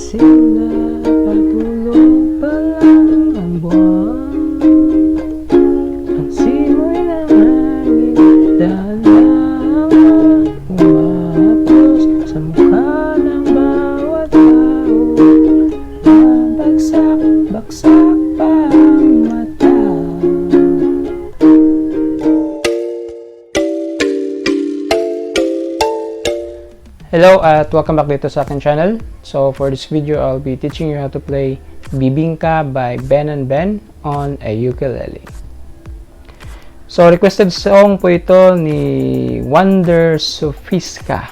gising na patulog pa lang ang buwan. Ang simoy ng hangin dalang umahaplos sa mukha ng bawat tao. Bagsak pa ang mata. Hello at welcome back dito sa aking channel. So for this video, I'll be teaching you how to play Bibingka by Ben and Ben on a ukulele. So requested song po ito ni Wonder Sofiska.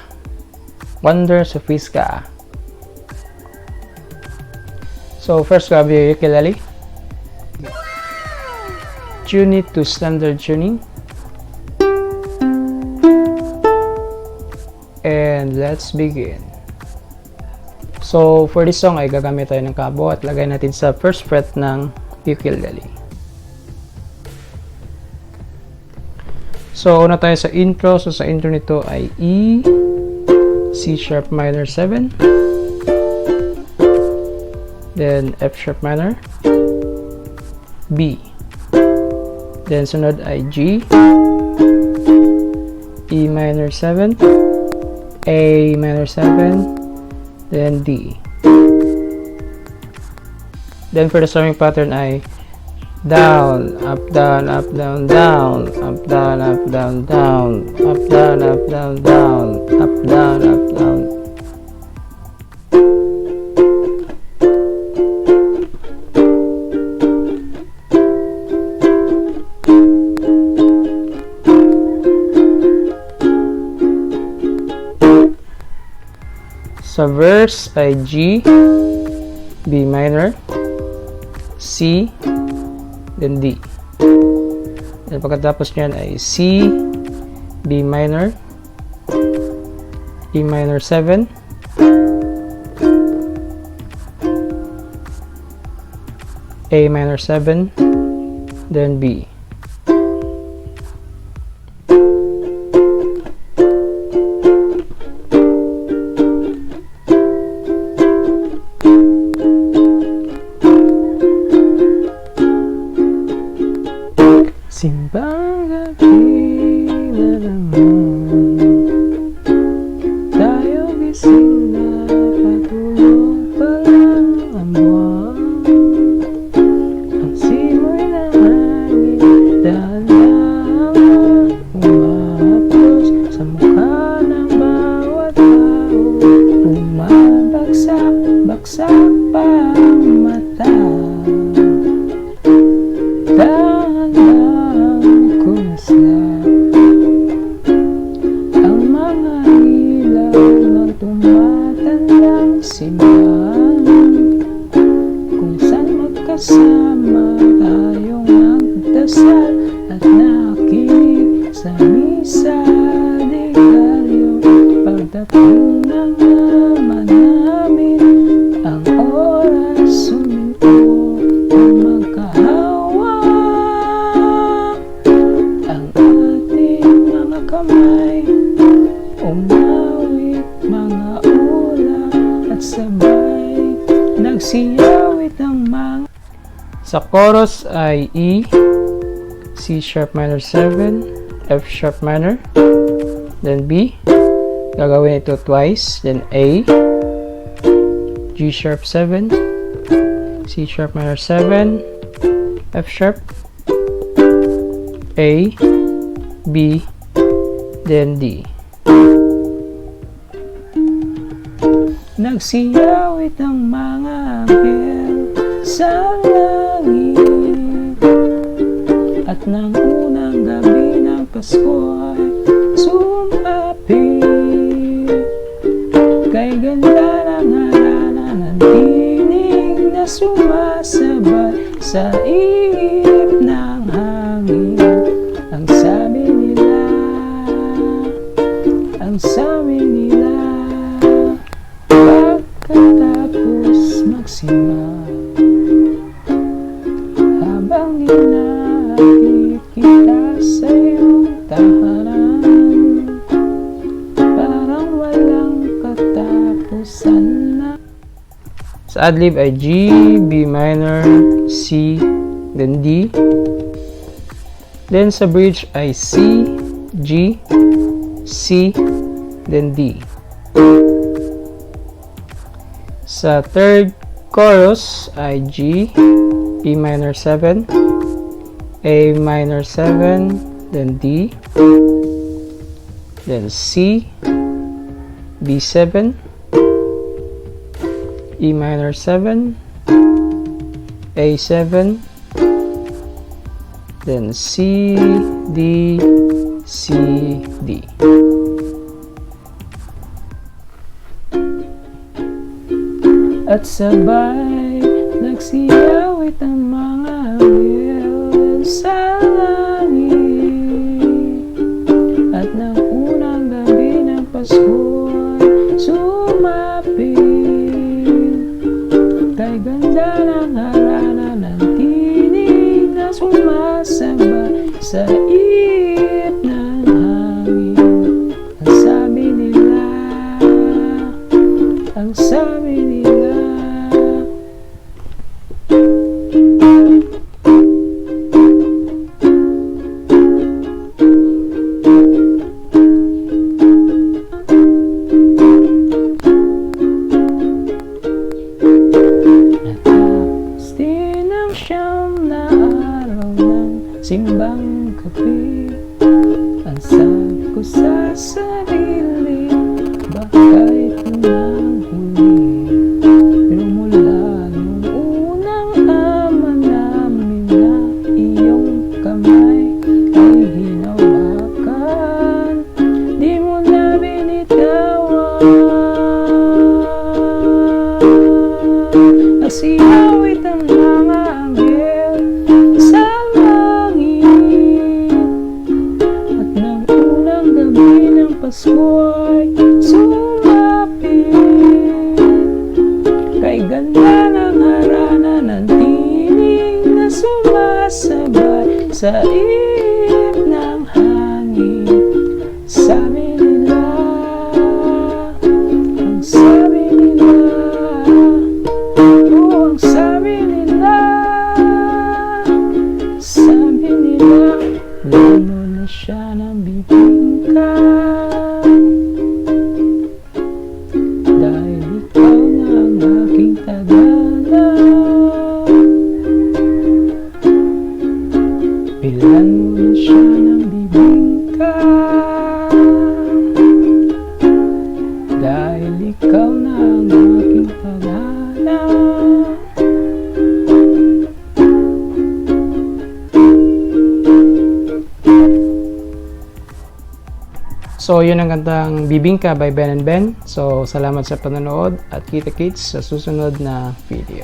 So first, grab your ukulele. Tune it to standard tuning. And let's begin. So for this song ay gagamit tayo ng kabo at lagay natin sa first fret ng ukulele. So una tayo sa intro. So sa intro nito ay E, C sharp minor 7, then F sharp minor, B, then sunod ay G, E minor 7, A minor 7, then D. Then for the strumming pattern ay down, up, down, up, down, down, up, down, up, down, down, up, down, up, down, down, up, down, up, down. Sa verse ay G, B minor, C, then D. Then pagkatapos niyan ay C, B minor, E minor 7, A minor 7, then B. Simbang gabi na naman, tayo gising na patulog pa lang ang buwan. Ang simoy ng hangin dalang umahaplos sa mukha ng bawat tao. Bumabagsak pa ang mata. Ang mga ilaw ng tumatandang simbahan, kung saan magkasama tayong nagdasal at nakinig sa misa de Gallo. Pagdating ng naman namin ang oras, suminto ang magkahawa. Ang ating mga kamay umawit mga ula at sabay nagsiyawit ang mga. Sa chorus ay E, C sharp minor 7, F sharp minor, then B, gagawin ito twice, then A, G sharp 7, C sharp minor 7, F sharp, A, B, then D. Nagsiyawit ang mga anghel sa langit, at nang unang gabi ng Pasko ay sumapit. Kay ganda ng harana ng tinig na sumasabay sa ihip ng hangin. Ang sabi nila, pagkatapos magsimba, habang inaakit kita sa iyong tahanan, parang walang katapusan na Sa adlib ay G, B minor, C, then D. Then sa bridge ay C, G, C, then D. Sa third chorus ay G, B minor 7, A minor 7, then D, then C, B7, E minor 7, A7, then C, D, C, D. At sabay nagsiyawit ang mga anghel sa langit. At ng unang gabi ng Pasko sumapit, kay ganda ng harana ng tinig na sumasabay sa ihip ng hangin. Ang sabi nila, ang sabi nila, simbang kape. Ang sabi ko sa sarili, baka ito nang huli. Pero mula nung unang ama namin na iyong kamay ay hinawakan, di mo na binitawan. Nagsiyawit ang mga anghel sa Pasko ay sumapit, kay ganda ng harana ng tinig na sumasabay sa ihip ng hangin. Sabi nila, ang sabi nila, oh, ang sabi nila, sabi nila, lalo na siya ng bibingka. Bilhan mo na siya ng bibingka, dahil ikaw na ang aking tadhana. So yun ang kantang Bibingka by Ben and Ben. So salamat sa panonood at kita-kits sa susunod na video.